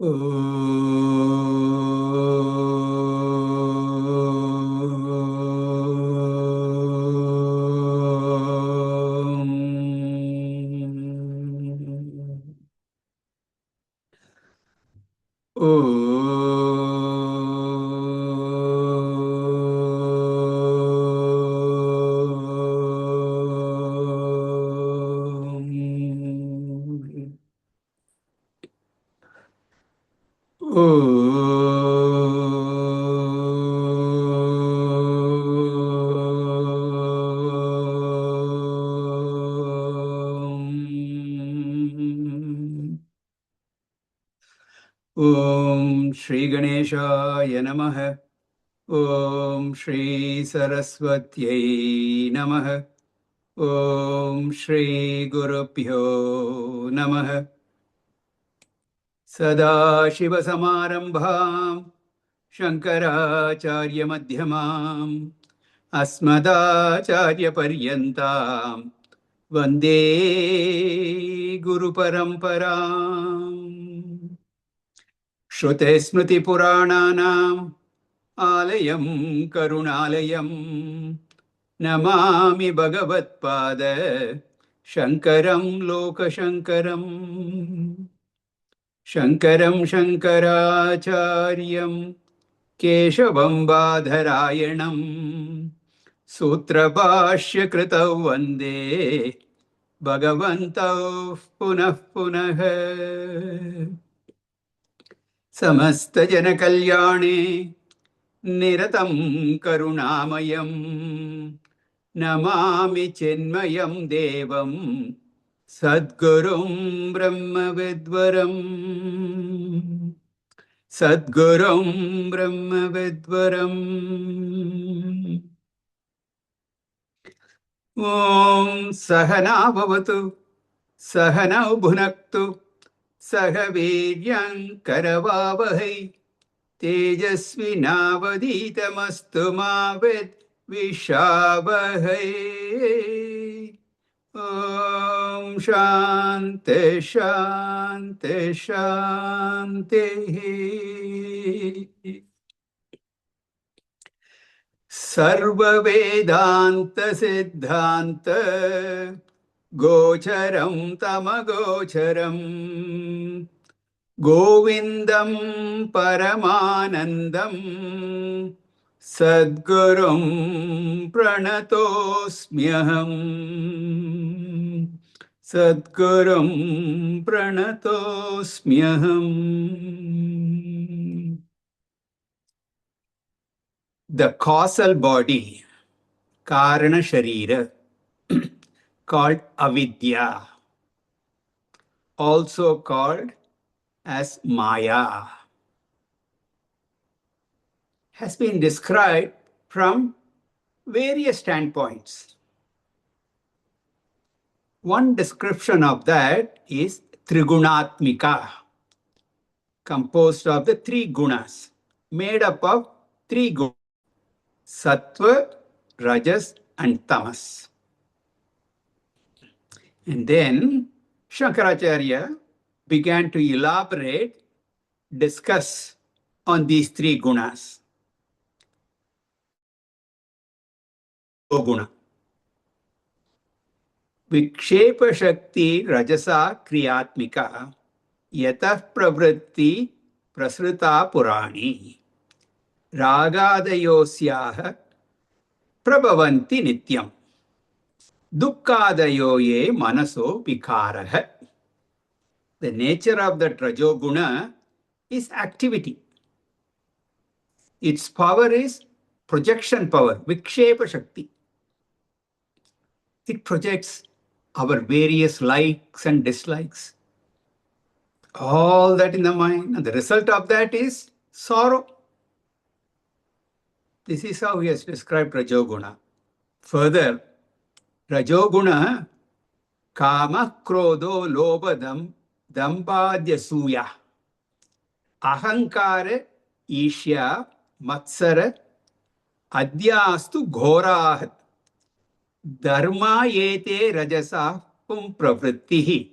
Om Shri Ganeshaya Namaha. Om Shri Saraswatyai Namaha. Om Shri Gurubhyo Namaha. Sadashivasamarambham Shankaracharya Madhyamam Asmadacharya Paryantam Vande Guru Paramparam. Shruti Smriti Purananam Alayam Karunalayam Namami Bhagavatpada Shankaram Lokashankaram. Shankaram Shankaracharyam Keshavam Badharayanam Sutrabhashya Kritau Vande Bhagavantau Punah Punah. Samasta Jana Kalyane Niratam Karunamayam Namami Chinmayam Devam Sadgurum Brahma Vidvaram. Sadgurum Brahma Vidvaram. Om Sahana Bhavatu Sahana Bhunaktu Sahaviryam Karavavahai Tejasvi Navaditamastu Mavid Vishavahai. Om Shanti Shanti Shanti. Sarva Vedanta Siddhanta Gocharam Tamagocharam Govindam Paramanandam Sadgurum Pranatosmyaham. Sadgurum Pranatosmyaham. The causal body, Karana Sharira, called Avidya, also called as Maya, has been described from various standpoints. One description of that is Trigunatmika, composed of the three gunas, made up of three gunas, Sattva, Rajas, and Tamas. And then Shankaracharya began to elaborate, discuss on these three gunas. Guna. Vikshepa Shakti Rajasa Kriyatmika Yatah Pravritti Prasruta Purani Ragadayosyaha Prabhavanti Nityam Dukkadayo ye Manaso Vikaraha. The nature of the Rajoguna is activity. Its power is projection power, Vikshepa Shakti. It projects our various likes and dislikes. All that in the mind, and the result of that is sorrow. This is how he has described Rajoguna. Further, Rajoguna, Kama, Krodho, Lobha, Dambadya, Suya, Ahankara, Ishya, Matsara, Adyastu, Ghorahat, Dharma yete rajasa pum pravrittihi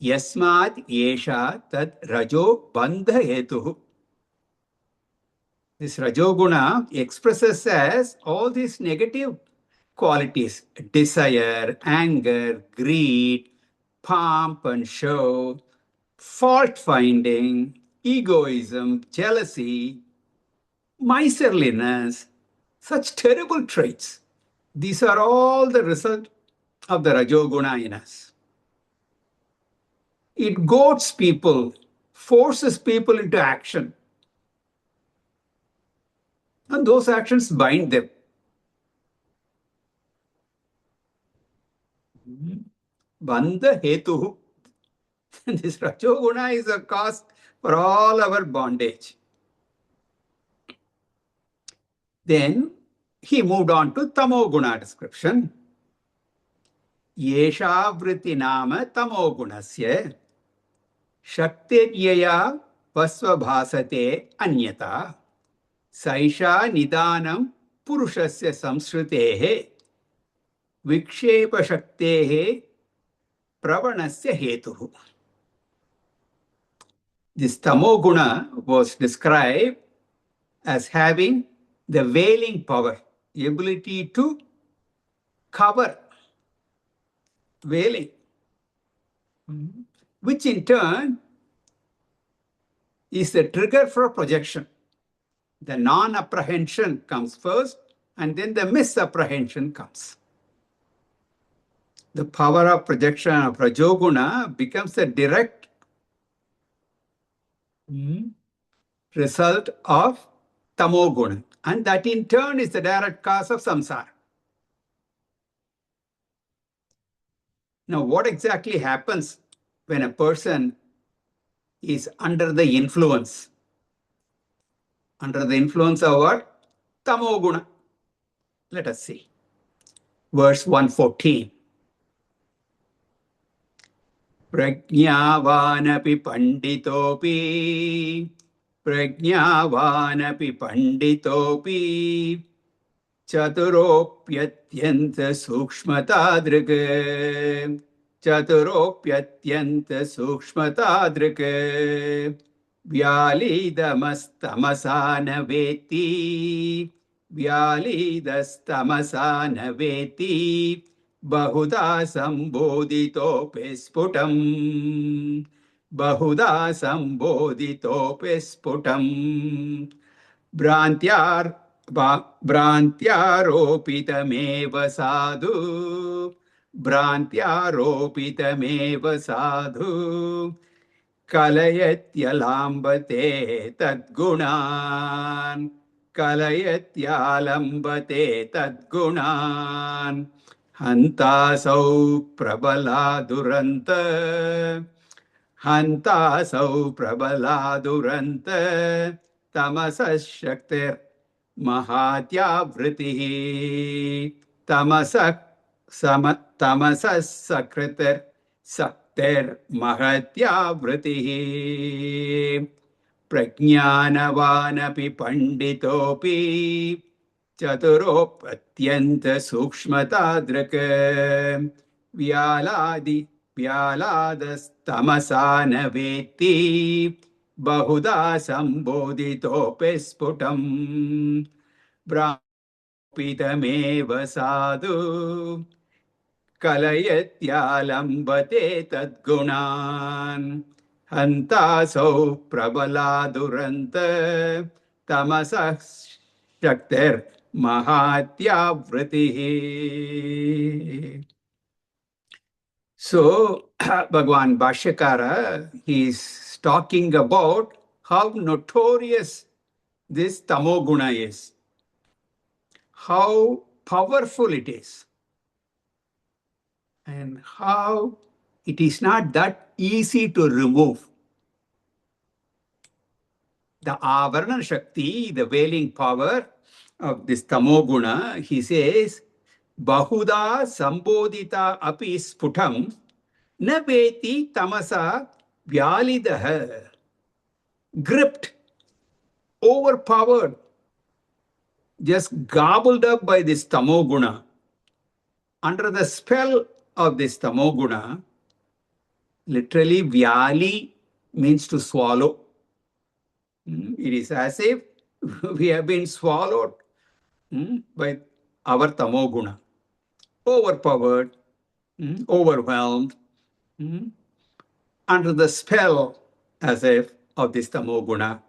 Yasmat yesha tad rajo bandha hetuhu. This rajoguna expresses as all these negative qualities: desire, anger, greed, pomp and show, fault finding, egoism, jealousy, miserliness, such terrible traits. These are all the result of the rajoguna in us. It goads people, forces people into action, and those actions bind them. Bandha hetu. This rajoguna is a cause for all our bondage. Then he moved on to tamoguna description. Yesha vritti nama tamogunasya shaktiryaya vasvabhasate anyata saisha nidanam purushasya samsrutehe vikshepa shaktehe pravanasya hetuhu. This tamoguna was described as having the veiling power, the ability to cover, veiling, which in turn is the trigger for projection. The non-apprehension comes first, and then the misapprehension comes. The power of projection of rajoguna becomes a direct result of tamoguna, and that in turn is the direct cause of samsara. Now, what exactly happens when a person is under the influence? Under the influence of what? Tamoguna. Let us see. Verse 114. Prajnavanapi panditopi chaturopyatyanta sukshmatadrika vyalidamastamasa veti bahuda samboditope sputam Brantyaropitameva sadhu Kalayatyalambate tadgunan Hantasau prabaladuranta tamasas shaktir mahatyavritihi tamasas saktir mahatyavritihi prajnanavanapi panditopi chaturopatyanta sukshmatadrika vyaladas veti bahuda samboditope sputam brahmitameva sadhu kalayatyalambate tadgunan hantasau prabaladuranta tamasah shaktir mahatyavritihi. So, Bhagwan Bhashyakara, he's talking about how notorious this tamoguna is, how powerful it is, and how it is not that easy to remove. The avarana shakti, the veiling power of this tamoguna, he says, bahuda sambodita api sputam na veti tamasa vyalidah, gripped, overpowered, just gobbled up by this tamoguna. Under the spell of this tamoguna, Literally, vyali means to swallow. It is as if we have been swallowed by our tamoguna, overpowered, overwhelmed, under the spell, as if, of this tamoguna.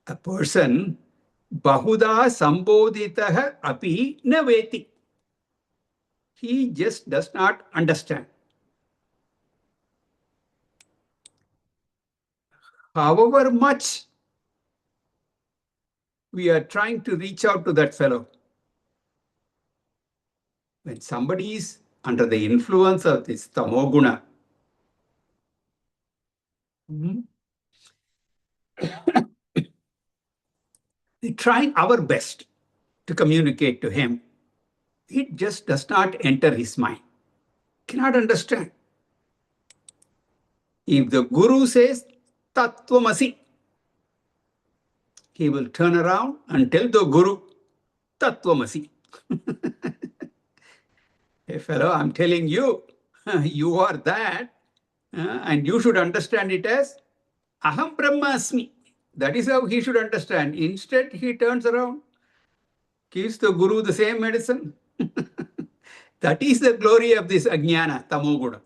A person bahuda samboditaha api na veti. He just does not understand. However much we are trying to reach out to that fellow, when somebody is under the influence of this tamoguna, we try our best to communicate to him. It just does not enter his mind. Cannot understand. If the guru says tattvamasi, he will turn around and tell the guru tattvamasi. Hey fellow, I'm telling you, you are that, and you should understand it as aham brahmasmi. That is how he should understand. Instead, he turns around, gives the guru the same medicine. That is the glory of this ajnana, tamoguna.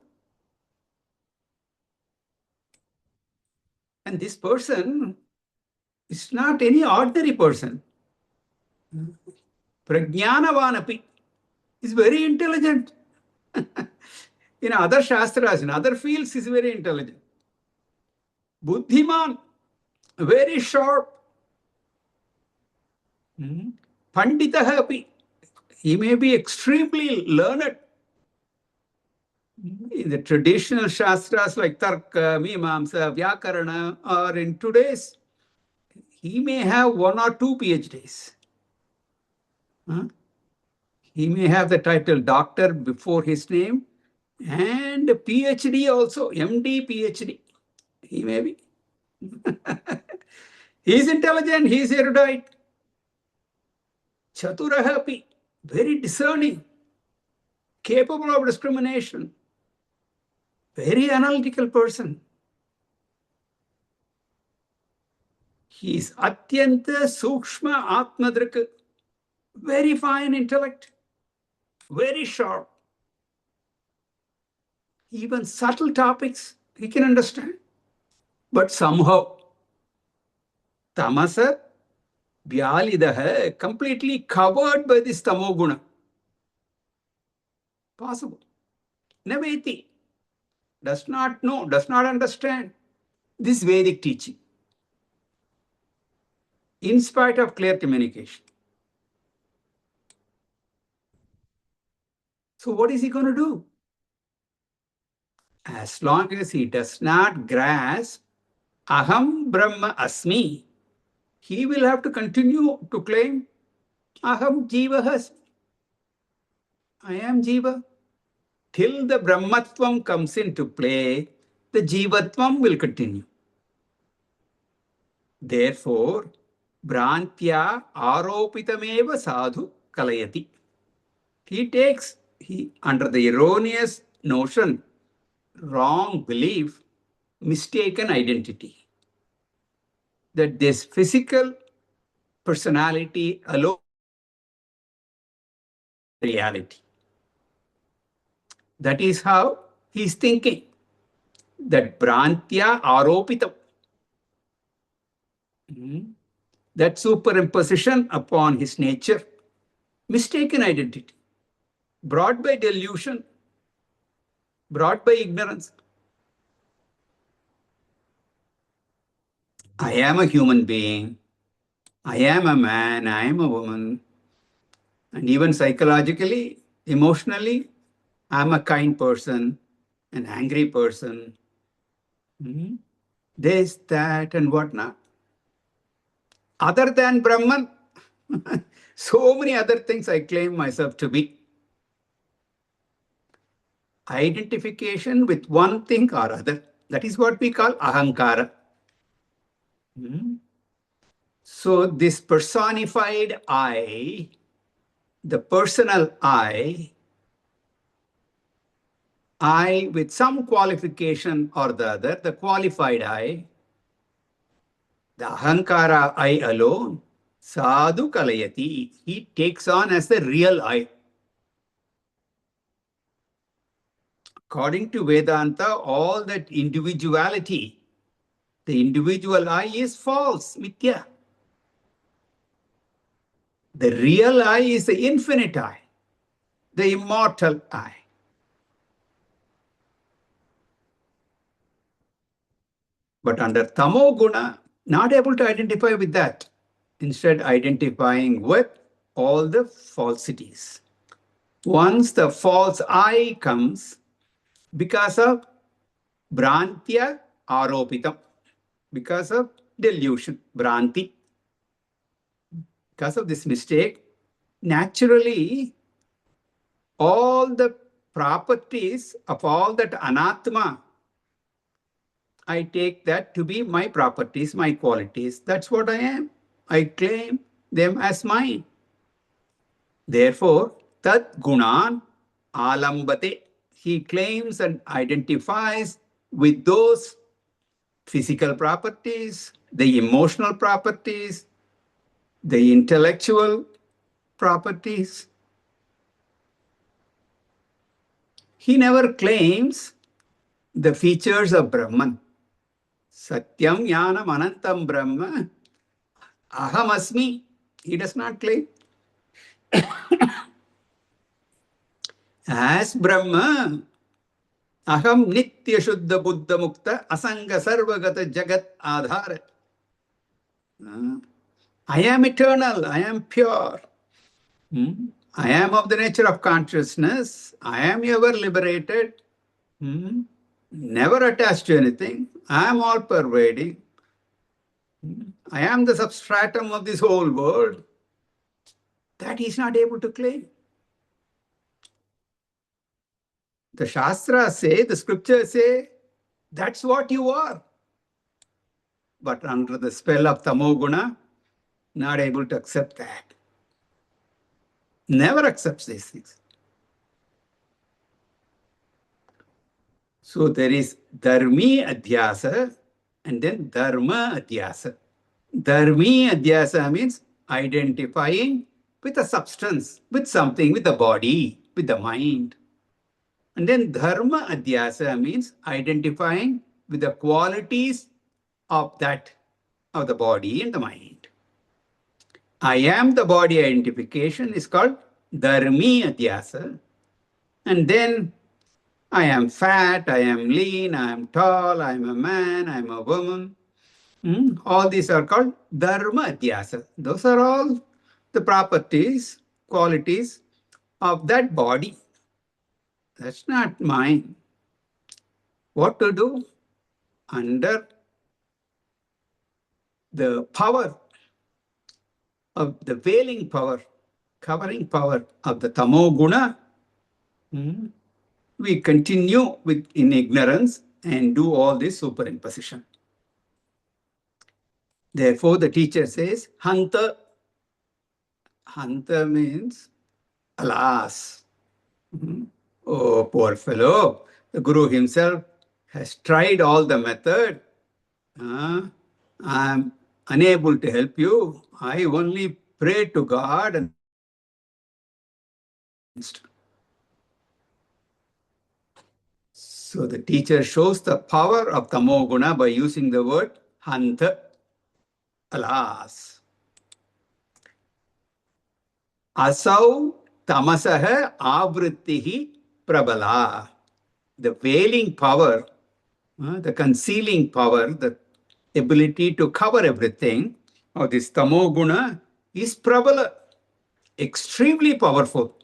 And this person is not any ordinary person. Prajnanavanapi is very intelligent. In other shastras, in other fields, he is very intelligent. Buddhiman, very sharp. Panditaha api, he may be extremely learned. In the traditional shastras like Tarka, Mimamsa, Vyakarana, or in today's, he may have 1 or 2 PhDs. He may have the title doctor before his name and PhD also, MD, PhD. He may be. He is intelligent, he is erudite. Chaturahapi, very discerning, capable of discrimination, very analytical person. He is atyanta sukshma atmadrika, very fine intellect, very sharp. Even subtle topics he can understand. But somehow, tamasa vyalidaha, completely covered by this tamoguna. Possible. Naveti, does not know, does not understand this Vedic teaching, in spite of clear communication. So what is he going to do? As long as he does not grasp aham brahma asmi, he will have to continue to claim aham jiva asmi. I am jiva. Till the brahmatvam comes into play, the jivatvam will continue. Therefore, brantya aropitameva sadhu kalayati. He takes, under the erroneous notion, wrong belief, mistaken identity, that this physical personality alone is reality. That is how he is thinking, that brantya aropitam, that superimposition upon his nature, mistaken identity, brought by delusion, brought by ignorance. I am a human being, I am a man, I am a woman, and even psychologically, emotionally, I'm a kind person, an angry person, this, that, and whatnot. Other than Brahman, so many other things I claim myself to be. Identification with one thing or other, that is what we call ahankara. So this personified I, the personal I I with some qualification or the other, the qualified I, the ahankara I alone, sadhu kalayati, he takes on as the real I. According to Vedanta, all that individuality, the individual I is false, mithya. The real I is the infinite I, the immortal I. But under tamo guna, not able to identify with that. Instead, identifying with all the falsities. Once the false I comes, because of brantya aropitam, because of delusion, branti, because of this mistake, naturally, all the properties of all that anatma, I take that to be my properties, my qualities. That's what I am. I claim them as mine. Therefore, tat gunan alambate. He claims and identifies with those physical properties, the emotional properties, the intellectual properties. He never claims the features of Brahman. Satyam Jnanam Anantam Brahma Aham Asmi. He does not claim. As Brahma, Aham Nitya Shuddha Buddha Mukta Asanga Sarvagata Jagat Adhara. I am eternal. I am pure. I am of the nature of consciousness. I am ever liberated. Never attached to anything. I am all pervading. I am the substratum of this whole world. That he is not able to claim. The Shastras say, the scriptures say, that's what you are. But under the spell of tamoguna, not able to accept that. Never accepts these things. So there is dharmi adhyasa and then dharma adhyasa. Dharmi adhyasa means identifying with a substance, with something, with the body, with the mind. And then dharma adhyasa means identifying with the qualities of that, of the body and the mind. I am the body identification is called dharmi adhyasa. And then I am fat, I am lean, I am tall, I am a man, I am a woman. All these are called dharma adhyasa. Those are all the properties, qualities of that body. That's not mine. What to do? Under the power of the veiling power, covering power of the tamo guna, we continue in ignorance and do all this superimposition. Therefore, the teacher says, hanta. Hanta means, alas. Oh, poor fellow. The Guru himself has tried all the method. I'm unable to help you. I only pray to God and so the teacher shows the power of tamoguna by using the word hanta, alas. Asau tamasaha avrittihi prabala. The veiling power, the concealing power, the ability to cover everything of this tamoguna is prabala, extremely powerful.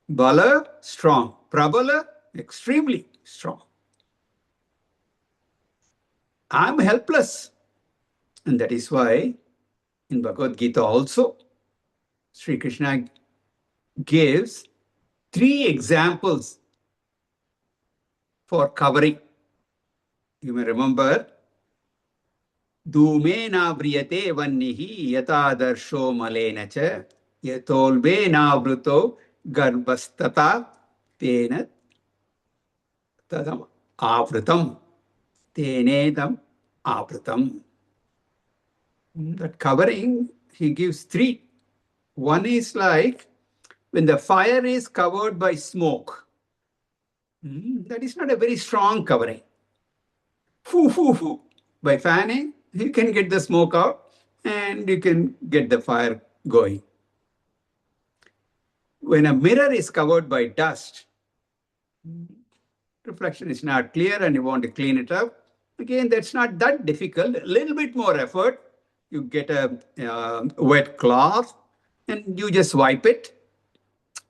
Bala, strong. Prabala, extremely strong. I'm helpless. And that is why in Bhagavad Gita also, Sri Krishna gives 3 examples for covering. You may remember, Dhumena vriyate vannihi yatadarsho malena cha yatolve navruto garbhastata tena tadam avritam, tenedam avritam. That covering, he gives three. One is like when the fire is covered by smoke. That is not a very strong covering. Foo, foo, foo. By fanning, you can get the smoke out and you can get the fire going. When a mirror is covered by dust, reflection is not clear and you want to clean it up. Again, that's not that difficult. A little bit more effort. You get a wet cloth and you just wipe it,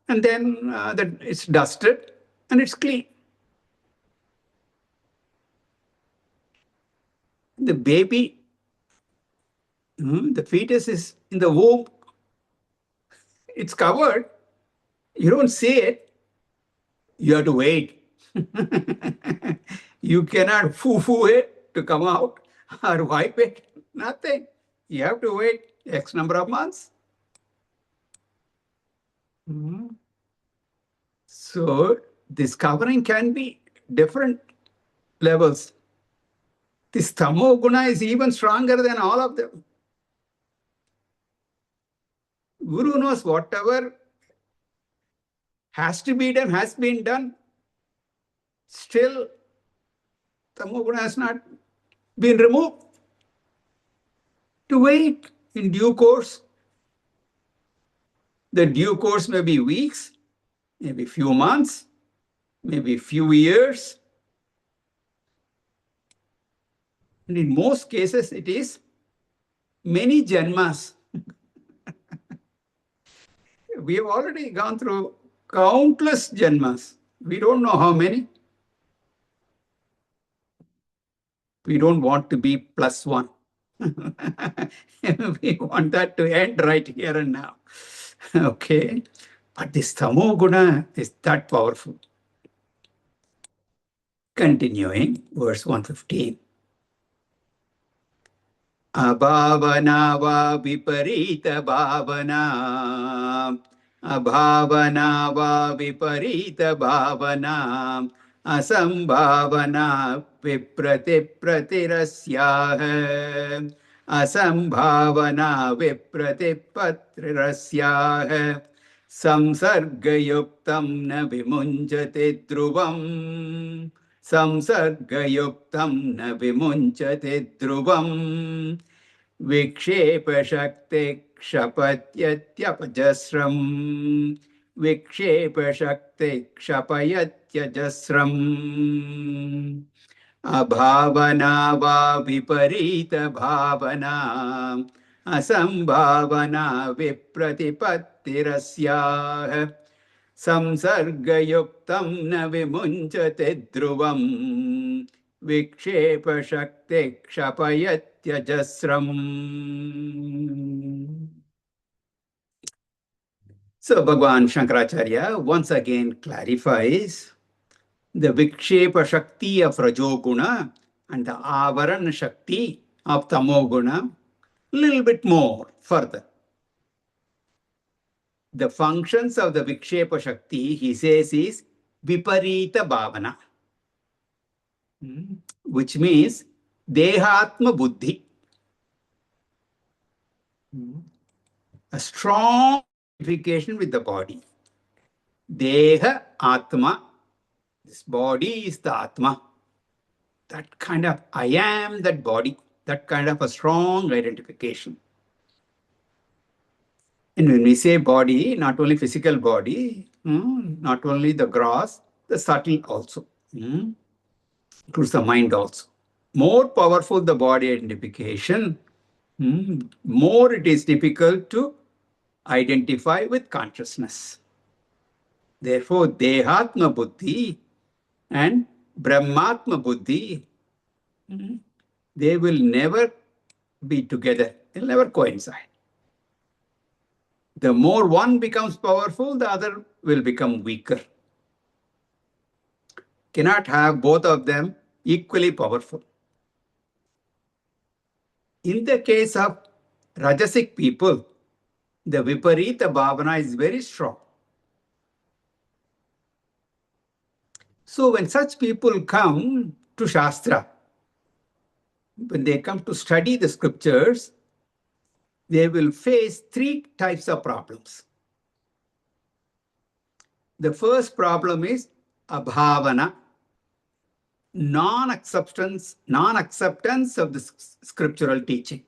and then that it's dusted and it's clean. The baby, the fetus is in the womb, it's covered. You don't see it. You have to wait. You cannot foo-foo it to come out or wipe it. Nothing. You have to wait X number of months. So this covering can be different levels. This tamo guna is even stronger than all of them. Guru knows whatever has to be done has been done. Still, tamo guna has not been removed. To wait in due course. The due course may be weeks, maybe few months, maybe few years. And in most cases, it is many janmas. We have already gone through countless janmas. We don't know how many. We don't want to be plus one. We want that to end right here and now. Okay. But this tamo guna is that powerful. Continuing, verse 115. Abhavana va viparita bhavana. Abhavana va viparita bhavana. Asambhavana viprati pratirasyaha. Asambhavana viprati patirasyaha. Samsargayuktam na vimunjate dhruvam. Samsargayuktam na vimunchate dhruvam. Vikshepashakti kshapatyapajasram. Vikshepashakti kshapayatyajasram. Abhavana va viparita bhavana. Asambhavana vipratipatirasyaha. Samsargayuktam na vimunchate dhruvam. Vikshepashakti kshapayatyajasram. So Bhagavan Shankaracharya once again clarifies the Vikshepa Shakti of Rajoguna and the Avaran Shakti of Tamoguna a little bit more further. The functions of the Vikshepa Shakti, he says, is Viparita Bhavana, which means Dehatma Buddhi. A strong identification with the body. Deha Atma. This body is the Atma. That kind of, I am that body. That kind of a strong identification. And when we say body, not only physical body, not only the gross, the subtle also. Includes the mind also. More powerful the body identification, more it is difficult to identify with consciousness. Therefore, Dehatma Buddhi and Brahmatma Buddhi, they will never be together. They'll never coincide. The more one becomes powerful, the other will become weaker. Cannot have both of them equally powerful. In the case of Rajasic people, the Viparita Bhavana is very strong. So when such people come to Shastra, when they come to study the scriptures, they will face three types of problems. The first problem is abhavana, non-acceptance of the scriptural teaching.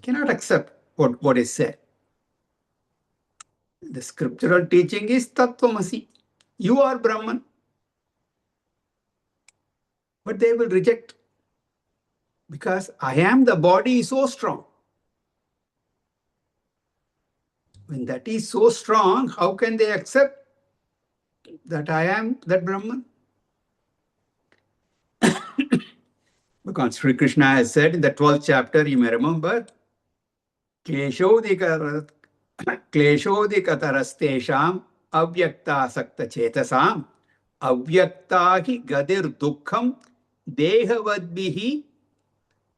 Cannot accept what is said. The scriptural teaching is Tattvamasi. You are Brahman. But they will reject because I am the body is so strong. When that is so strong, how can they accept that I am that Brahman? Because Sri Krishna has said in the 12th chapter, you may remember, Kleshodikatarastesham avyakta sakta chetasam avyakta hi gadir dukkham dehavadbihi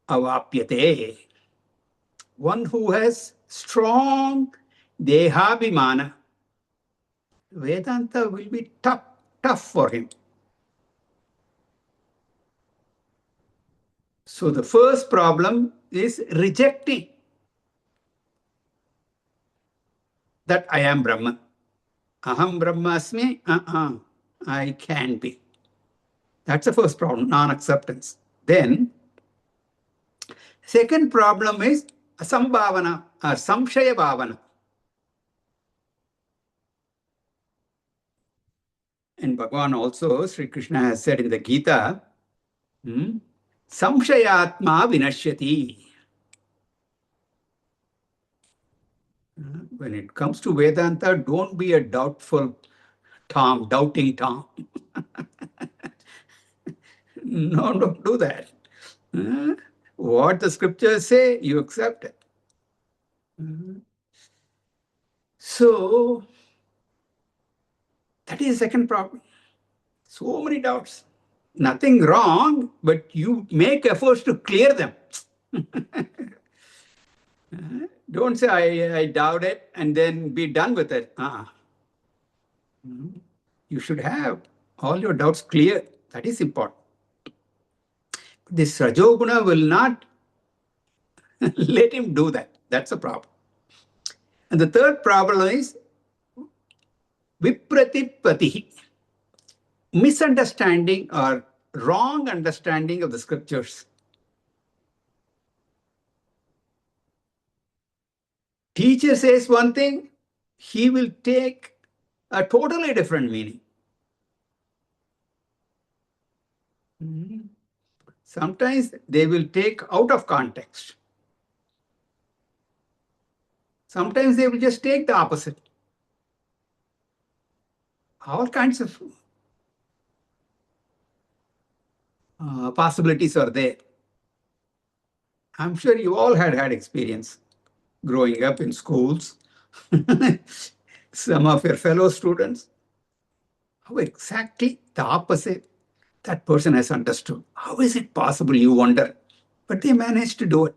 avapyate. One who has strong dehabhimana, Vedanta will be tough for him. So the first problem is rejecting that I am Brahman. Aham Brahmasmi, I can be. That's the first problem, non-acceptance. Then, second problem is asambhavana or samshaya bhavana. And Bhagavan also, Sri Krishna has said in the Gita, samshayatma vinashyati. When it comes to Vedanta, don't be a doubting Tom. No, don't do that. What the scriptures say, you accept it. So, that is the second problem. So many doubts. Nothing wrong, but you make efforts to clear them. Don't say, I doubt it, and then be done with it. You should have all your doubts clear. That is important. This Rajoguna will not let him do that. That's a problem. And the third problem is Vipratipati, misunderstanding or wrong understanding of the scriptures. Teacher says one thing, he will take a totally different meaning. Sometimes they will take out of context. Sometimes they will just take the opposite. All kinds of possibilities are there. I'm sure you all had experience growing up in schools. Some of your fellow students, how exactly the opposite that person has understood. How is it possible, you wonder? But they managed to do it.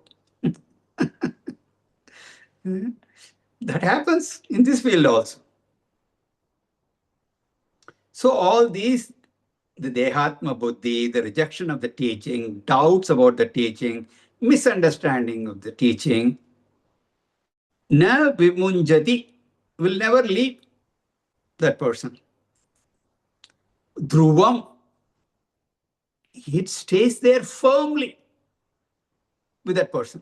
That happens in this field also. So all these, the Dehatma Buddhi, the rejection of the teaching, doubts about the teaching, misunderstanding of the teaching, na vimunjati, will never leave that person. Dhruvam, it stays there firmly with that person,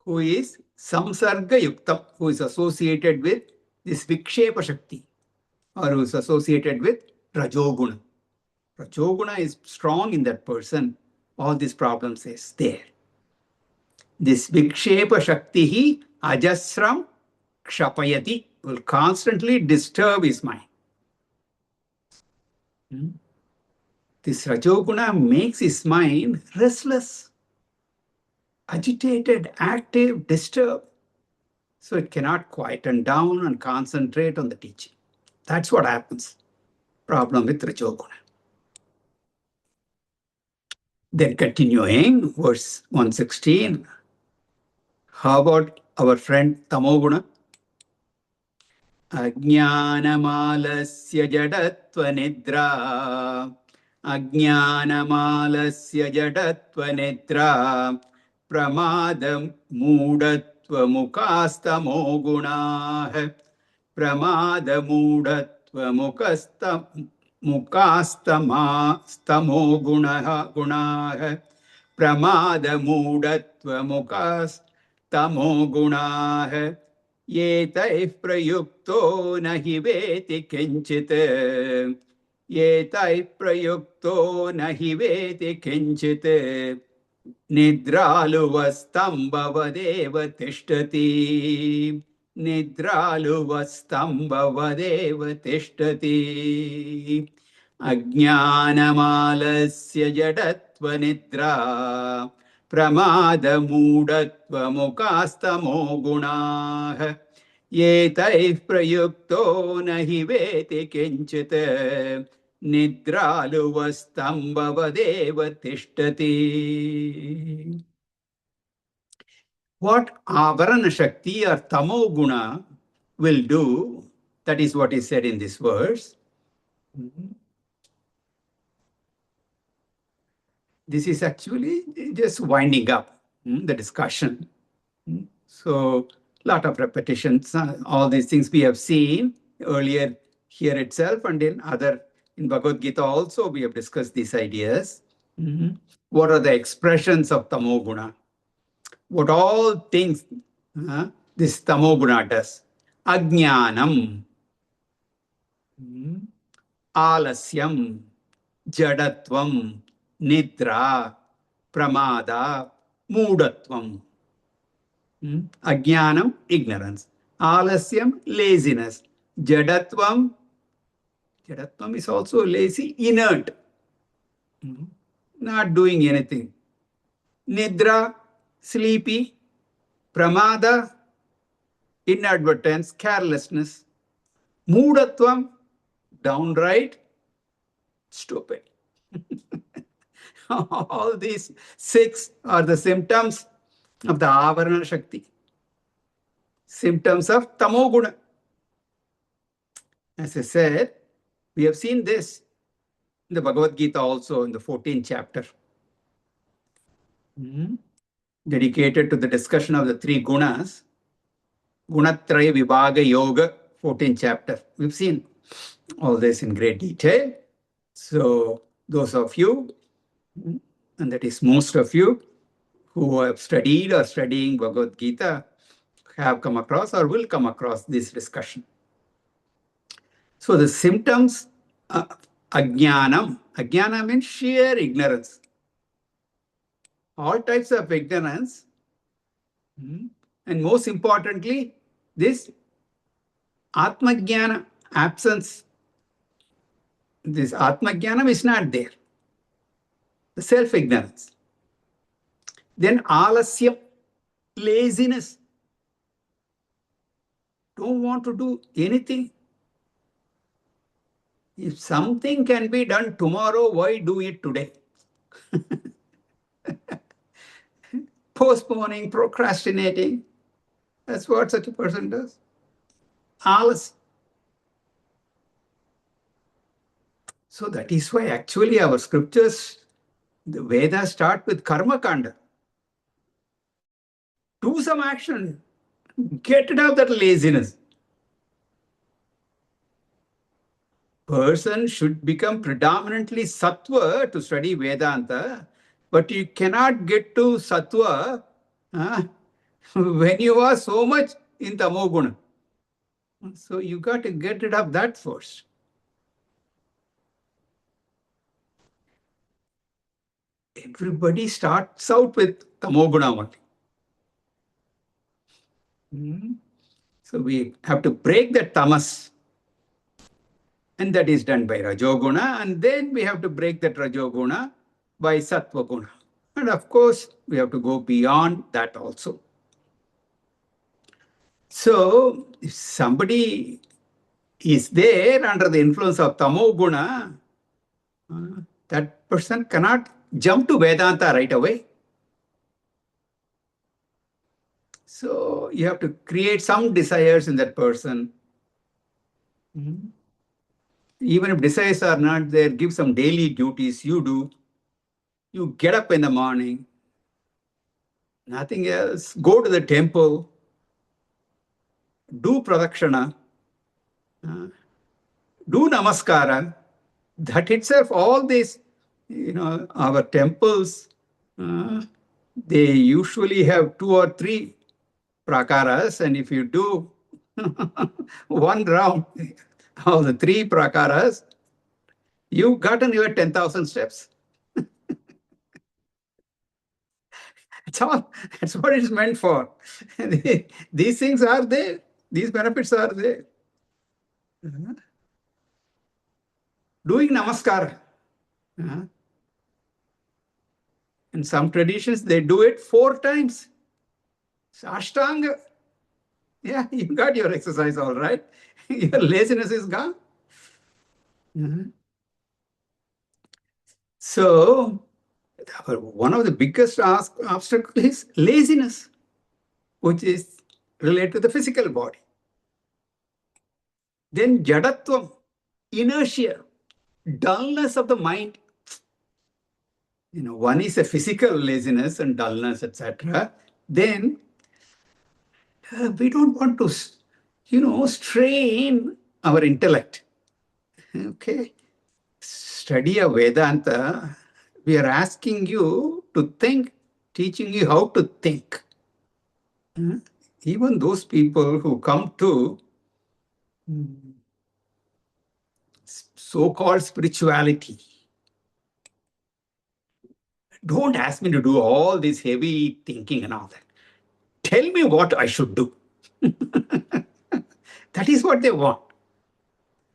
who is samsarga yuktam, who is associated with this vikshepa shakti, or who is associated with rajoguna. Rajoguna is strong in that person. All these problems is there. This vikshepa shakti ajasram kshapayati, will constantly disturb his mind. This rajoguna makes his mind restless, agitated, active, disturbed. So it cannot quieten down and concentrate on the teaching. That's what happens. Problem with rajoguna. Then continuing, verse 116. How about our friend Tamoguna? Ajnanamalesya jadatva nidra. Ajnanamalesya jadatva nidra. Pramadam moodatva mukastamo gunah. Pramada moodatva mukastamo gunah. Pramada moodatva mukastamo gunah. Yetaih prayukto nahi veti kinchit. Yetaih prayukto nahi veti kinchit. Nidraluvastambhavadeva tishtati. Nidraluvastambhavadeva tishtati. Ajnanamalesya jadatva nidra. Pramada moodatva mukastamo gunah. Yetaih prayukto nahi veti kinchit. Nidraluvastambhavadeva tishtati. What avarana shakti or tamo guna will do, that is what is said in this verse. This is actually just winding up the discussion. So, lot of repetitions, all these things we have seen earlier here itself, and in Bhagavad Gita also we have discussed these ideas. What are the expressions of tamoguna? What all things this tamoguna does? Ajnanam, alasyam, jadatvam, nidra, pramada, moodatvam. Ajnanam, ignorance. Alasyam, laziness. Jadatvam is also lazy, inert. Not doing anything. Nidra, sleepy. Pramada, inadvertence, carelessness. Moodatvam, downright stupid. All these 6 are the symptoms of the avarana shakti. Symptoms of tamoguna. As I said, we have seen this in the Bhagavad Gita also in the 14th chapter. Dedicated to the discussion of the 3 gunas. Gunatraya Vibhaga Yoga, 14th chapter. We've seen all this in great detail. So those of you, and that is most of you, who have studied or studying Bhagavad Gita have come across or will come across this discussion. So the symptoms of ajnanam. Ajnana means sheer ignorance. All types of ignorance. And most importantly, this atmajnana, absence. This atmajnanam is not there. The self-ignorance. Then alasya, laziness. Don't want to do anything. If something can be done tomorrow, why do it today? Postponing, procrastinating. That's what such a person does. Alas. So that is why actually our scriptures, the Vedas start with karma kanda. Do some action. Get rid of that laziness. Person should become predominantly sattva to study Vedanta, but you cannot get to sattva when you are so much in tamoguna. So you got to get rid of that first. Everybody starts out with tamoguna only. So we have to break the tamas. And that is done by rajoguna. And then we have to break that rajoguna by sattva guna. And of course, we have to go beyond that also. So if somebody is there under the influence of tamoguna, that person cannot jump to Vedanta right away. So you have to create some desires in that person. Even if desires are not there, give some daily duties you do. You get up in the morning, nothing else. Go to the temple, do pradakshana, do namaskara. That itself, all these, our temples, they usually have 2 or 3 prakaras, and if you do one round of the 3 prakaras, you've gotten your 10,000 steps. That's what it's meant for. These things are there. These benefits are there. Doing namaskar. In some traditions, they do it 4 times. Ashtanga. Yeah, you got your exercise all right. Your laziness is gone. So, one of the biggest obstacles is laziness, which is related to the physical body. Then jadatvam, inertia, dullness of the mind. One is a physical laziness and dullness, etc. Then we don't want to, strain our intellect. Okay. Study a Vedanta, we are asking you to think, teaching you how to think. Even those people who come to so-called spirituality, don't ask me to do all this heavy thinking and all that. Tell me what I should do. That is what they want.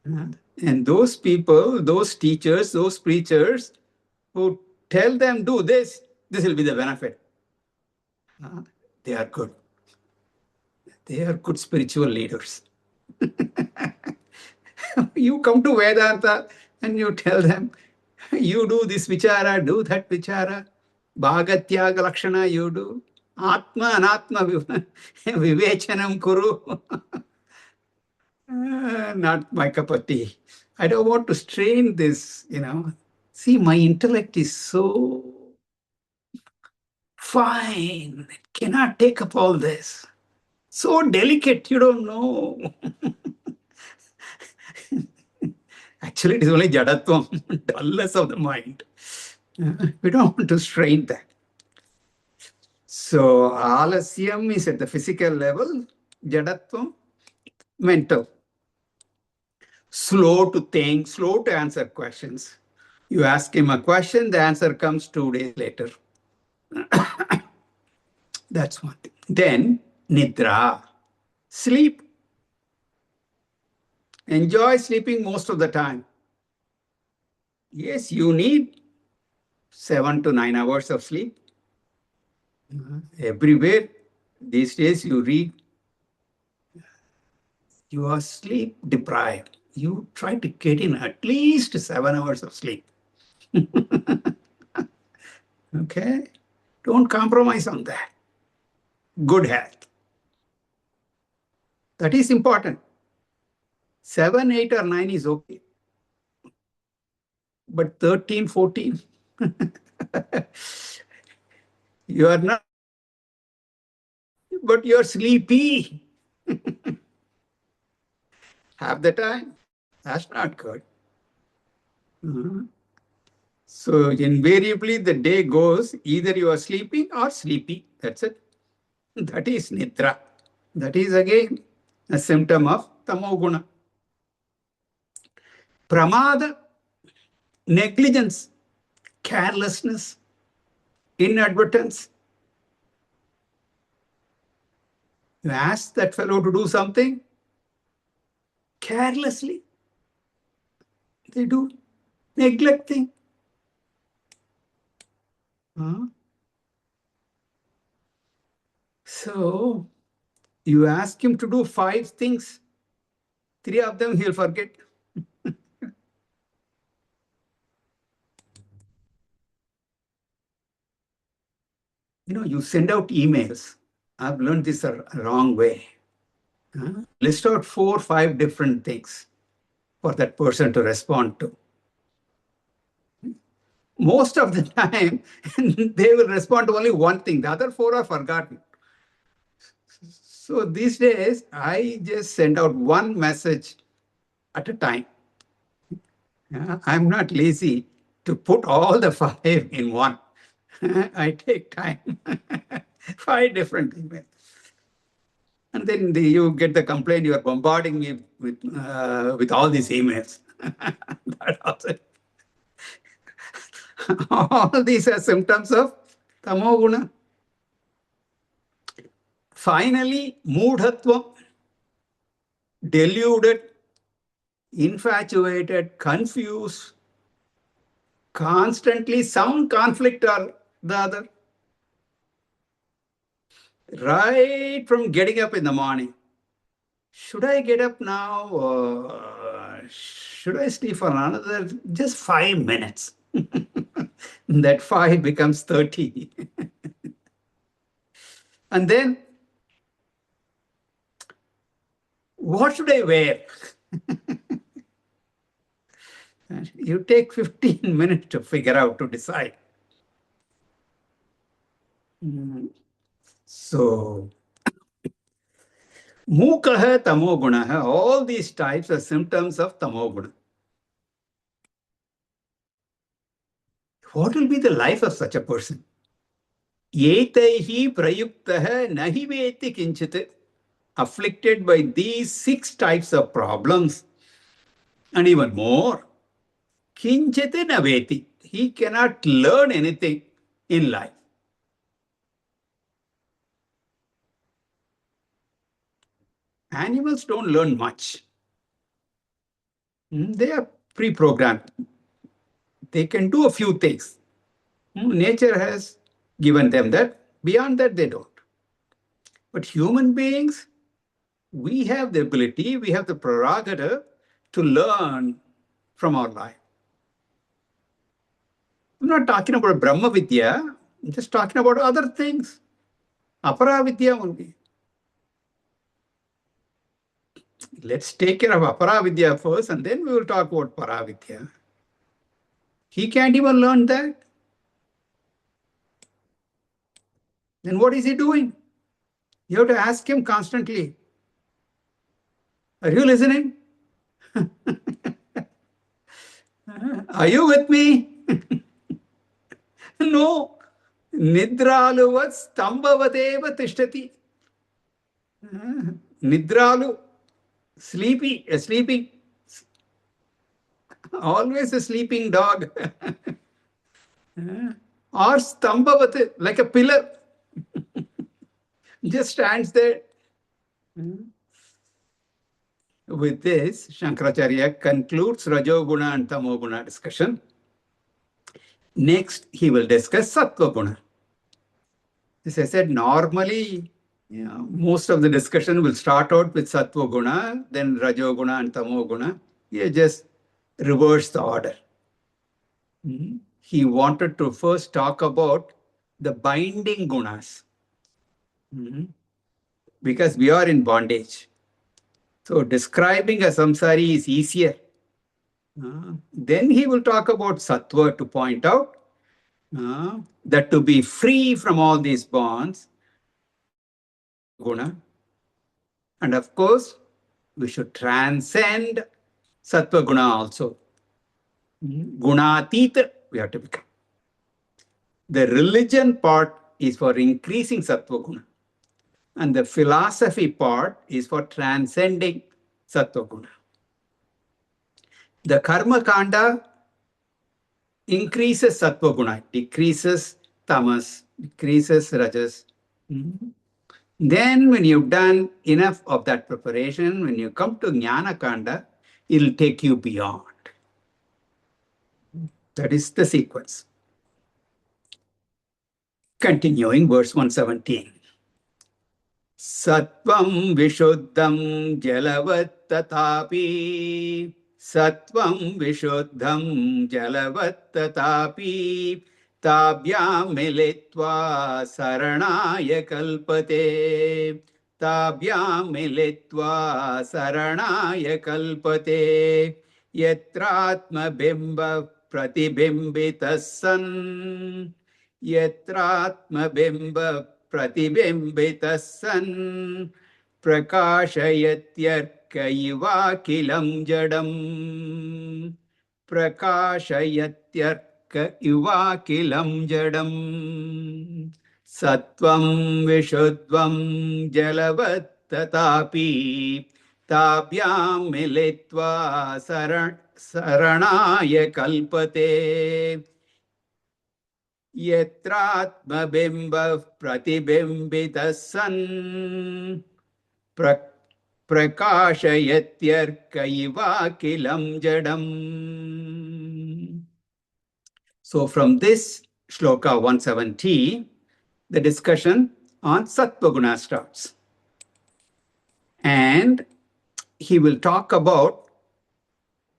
And those people, those teachers, those preachers who tell them, do this, this will be the benefit. They are good. They are good spiritual leaders. You come to Vedanta and you tell them, you do this vichara, do that vichara, bhagatyaga lakshana you do, atma anatma vivechanam kuru. Not my cup of tea. I don't want to strain this, See, my intellect is so fine, it cannot take up all this. So delicate, you don't know. Actually, it is only jadatvam, dullness of the mind. We don't want to strain that. So, alasyam is at the physical level, jadatvam, mental. Slow to think, slow to answer questions. You ask him a question, the answer comes 2 days later. That's one thing. Then, nidra, sleep. Enjoy sleeping most of the time. Yes, you need 7 to 9 hours of sleep. Everywhere, these days you read, you are sleep deprived. You try to get in at least 7 hours of sleep. Okay? Don't compromise on that. Good health. That is important. 7, 8, or 9 is okay. But 13, 14, you are not, but you are sleepy. Half the time. That's not good. So invariably the day goes, either you are sleeping or sleepy. That's it. That is nidra. That is again a symptom of tamoguna. Pramada, negligence, carelessness, inadvertence. You ask that fellow to do something, carelessly they do, neglecting. So you ask him to do 5 things, 3 of them he'll forget. You send out emails. I've learned this a wrong way. List out 4 or 5 different things. for that person to respond to. Most of the time, they will respond to only one thing. The other four are forgotten. So these days, I just send out one message at a time. I'm not lazy to put all the five in one. I take time. Five different emails. And then you get the complaint, you are bombarding me with all these emails. That also. All these are symptoms of tamoguna. Finally, moodhatva, deluded, infatuated, confused, constantly some conflict or the other. Right from getting up in the morning. Should I get up now or should I sleep for another just 5 minutes? That 5 becomes 30. And then, what should I wear? You take 15 minutes to figure out, to decide. So, Mukaha tamogunaha, all these types are symptoms of tamoguna. What will be the life of such a person? Etaihi prayuktaha nahi veti kinchit, afflicted by these 6 types of problems, and even more, kinchit naveti, he cannot learn anything in life. Animals don't learn much. They are pre-programmed. They can do a few things. Nature has given them that. Beyond that, they don't. But human beings, we have the ability, we have the prerogative to learn from our life. I'm not talking about Brahma Vidya, I'm just talking about other things. Apara Vidya only. Let's take care of Apara Vidya first, and then we will talk about Para Vidya. He can't even learn that. Then what is he doing? You have to ask him constantly. Are you listening? Are you with me? No. Nidraluvat stambhavadeva tishtati. Nidralu, sleeping. Always a sleeping dog. Or stambhavat, like a pillar. Just stands there. With this, Shankaracharya concludes Rajoguna and Tamoguna discussion. Next, he will discuss Sattva Guna. As I said, normally, most of the discussion will start out with Sattva Guna, then Rajoguna and Tamoguna. You just reverse the order. He wanted to first talk about the binding gunas. Because we are in bondage. So describing a samsari is easier. Then he will talk about sattva to point out that to be free from all these bonds, guna. And of course, we should transcend sattva guna also. Gunatita, we have to become. The religion part is for increasing sattva guna. And the philosophy part is for transcending sattva guna. The karma kanda increases sattva guna, decreases tamas, decreases rajas. Then when you've done enough of that preparation, when you come to jnana kanda, it'll take you beyond. That is the sequence. Continuing verse 117. Sattvam vishuddham jalavat tatapi. Sattvam vishuddham jalavat tatapi. Tabhyam militva saranaya kalpate. Tabhyam militva saranaya kalpate. yatratma bimba pratibimbitas san, yatratma bimba pratibimbitas san, prakashayatyarka iva kilam jadam, prakashayatyarka iva kilam jadam, sattvam vishuddvam jalavat tatapi ताभ्यां मिलित्वा शरणाय कल्पते यत्रात्मबिम्बः प्रतिबिम्बितः सन् प्रकाशयत्यर्क इवाखिलं जडम्. So from this shloka 170, the discussion on Sattva Guna starts. And he will talk about,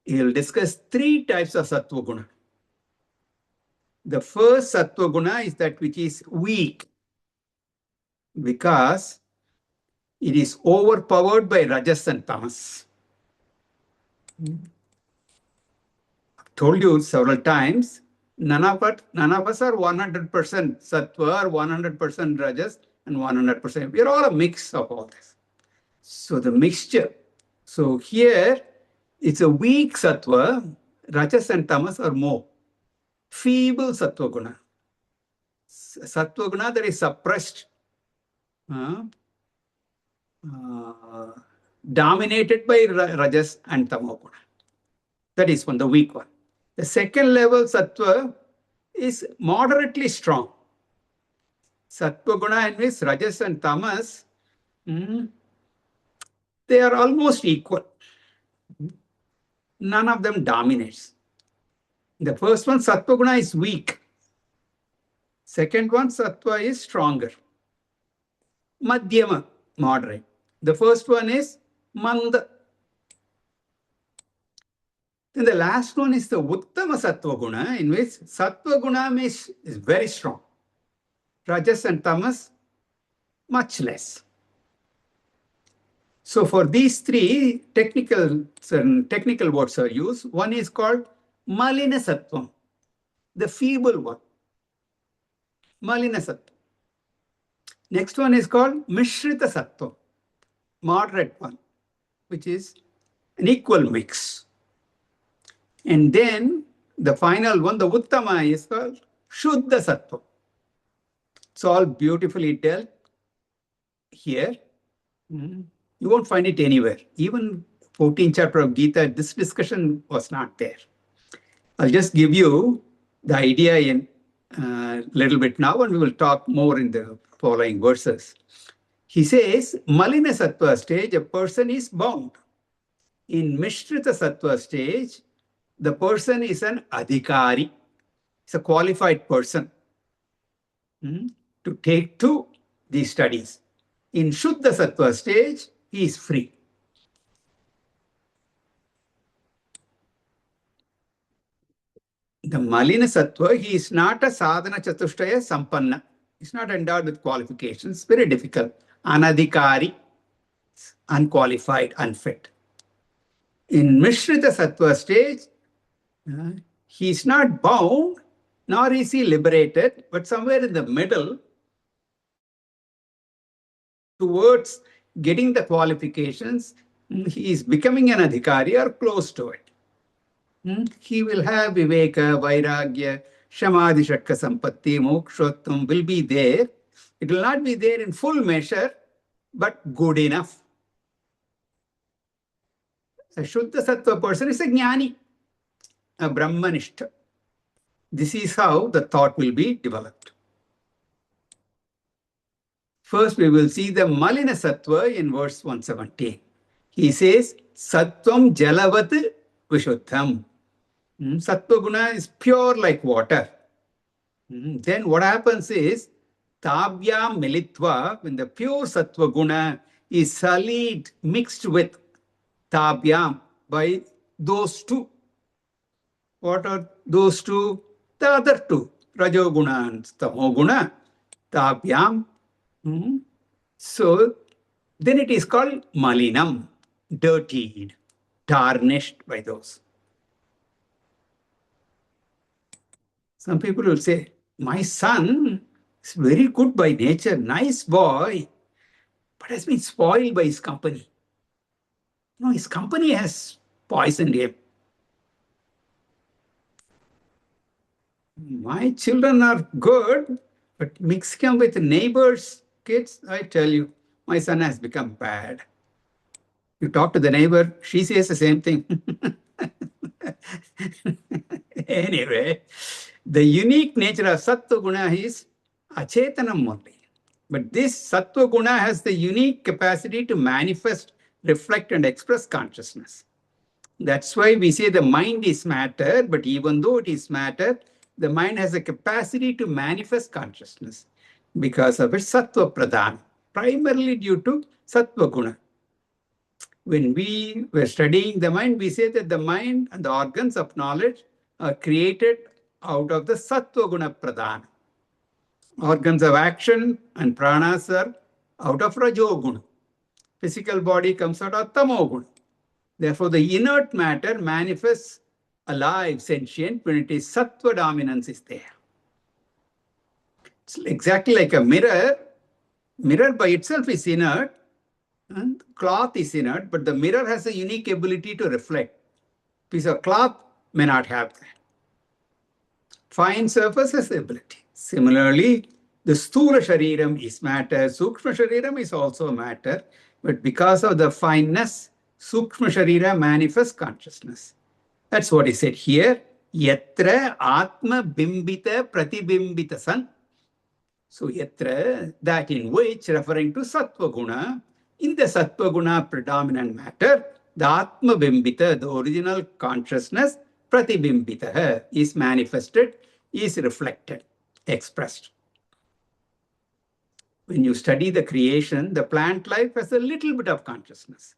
he will discuss three types of Sattva Guna. The first Sattva Guna is that which is weak, because it is overpowered by Rajas and Tamas. I've told you several times, none of us are 100% Sattva or 100% Rajas and 100%. We are all a mix of all this. So the mixture. So here, it's a weak Sattva. Rajas and Tamas are more. Feeble Sattva Guna. Sattva Guna that is suppressed, dominated by Rajas and Tamo Guna. That is one, the weak one. The second level Sattva is moderately strong. Sattva Guna, in which Rajas and Tamas, they are almost equal. None of them dominates. The first one, Sattva Guna, is weak. Second one, Sattva is stronger. Madhyama, moderate. The first one is Manda. Then the last one is the Uttama Sattva Guna, in which Sattva Guna is very strong. Rajas and Tamas, much less. So for these three, certain technical words are used. One is called Malina Sattvam, the feeble one. Malina Sattva. Next one is called Mishrita Sattvam, moderate one, which is an equal mix. And then the final one, the Uttama, is called Shuddha Sattva. It's all beautifully dealt here. You won't find it anywhere. Even 14th chapter of Gita, this discussion was not there. I'll just give you the idea in a little bit now, and we will talk more in the following verses. He says, Malina Sattva stage, a person is bound. In Mishrita Sattva stage, the person is an adhikari. It's a qualified person to take to these studies. In Shuddha Sattva stage, he is free. The Malina Sattva, he is not a sadhana chatushtaya sampanna. He's not endowed with qualifications. Very difficult. Anadhikari, unqualified, unfit. In Mishrita Sattva stage, he is not bound, nor is he liberated, but somewhere in the middle, towards getting the qualifications, he is becoming an adhikari or close to it. He will have Viveka, Vairagya, Shamadhi, Shakka, Sampatti, Mokshottam will be there. It will not be there in full measure, but good enough. A Shuddha Sattva person is a Jnani, a Brahmanishta. This is how the thought will be developed. First, we will see the Malina Sattva in verse 117. He says, Sattvam Jalavat Vishuddham. Sattva Guna is pure like water. Then what happens is, Tabhyam Militva, when the pure Sattva Guna is sullied, mixed with Tabhyam by those two. What are those two? The other two, Rajoguna and Tamoguna, Tabhyam. So then it is called Malinam, dirtied, tarnished by those. Some people will say, my son is very good by nature, nice boy, but has been spoiled by his company. No, his company has poisoned him. My children are good, but mixing them with neighbors' kids, I tell you, my son has become bad. You talk to the neighbor, she says the same thing. Anyway, the unique nature of Sattva Guna is Achetanam only. But this Sattva Guna has the unique capacity to manifest, reflect, and express consciousness. That's why we say the mind is matter, but even though it is matter, the mind has a capacity to manifest consciousness because of its Sattva Pradhan, primarily due to Sattva Guna. When we were studying the mind, we say that the mind and the organs of knowledge are created out of the Sattva Guna Pradhan. Organs of action and pranas are out of Rajoguna. Physical body comes out of Tamoguna. Therefore, the inert matter manifests alive, sentient, when it is Sattva dominance is there. It's exactly like a mirror. Mirror by itself is inert, and cloth is inert, but the mirror has a unique ability to reflect. Piece of cloth may not have that. Fine surface has the ability. Similarly, the Sthula Shariram is matter, Sukshma Shariram is also matter, but because of the fineness, Sukshma Sharira manifests consciousness. That's what he said here. Yatra Atma Bimbita Pratibimbita San. So yatra, that in which, referring to Sattva Guna, in the Sattva Guna predominant matter, the Atma Bimbita, the original consciousness, Pratibimbita, is manifested, is reflected, expressed. When you study the creation, the plant life has a little bit of consciousness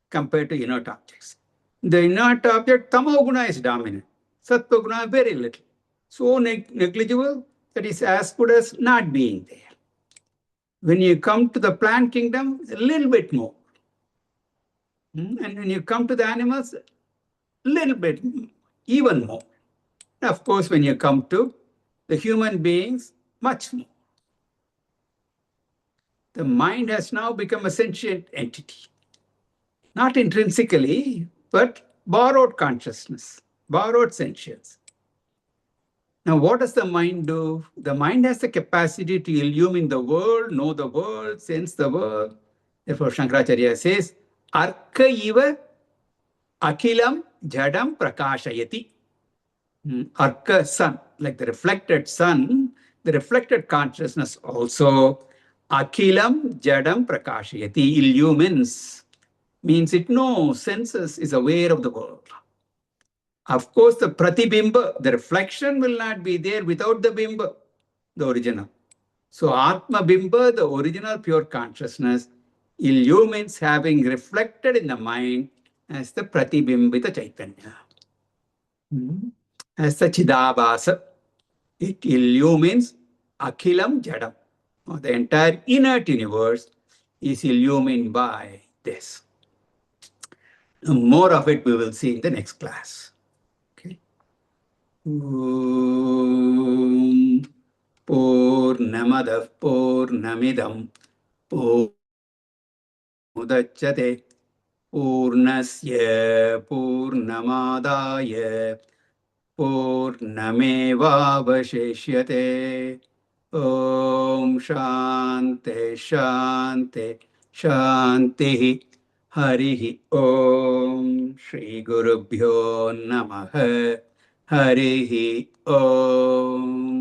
compared to inert objects. The inert object, Tamoguna, is dominant. Sattva Guna, very little. So negligible that is as good as not being there. When you come to the plant kingdom, a little bit more. And when you come to the animals, a little bit, even more. And of course, when you come to the human beings, much more. The mind has now become a sentient entity. Not intrinsically, but borrowed consciousness, borrowed sentience. Now, what does the mind do? The mind has the capacity to illumine the world, know the world, sense the world. Therefore, Shankaracharya says, Arka iva akilam jadam prakashayati. Arka, sun, like the reflected sun, the reflected consciousness also, akilam jadam prakashayati, illumines, means it knows, senses, is aware of the world. Of course, the pratibimba, the reflection will not be there without the bimba, the original. So Atma Bimba, the original pure consciousness, illumines having reflected in the mind as the Pratibimbita Chaitanya. As the Chidabhasa, it illumines Akhilam Jadam. The entire inert universe is illumined by this. More of it we will see in the next class. Om Purnamadah Purnamidam Purnamudachyate Purnasya Purnamadaya Purnamevavashishyate. Om Shante Shante Shanti. Harihi Om. Shri Gurubhyo Namaha. Harihi Om.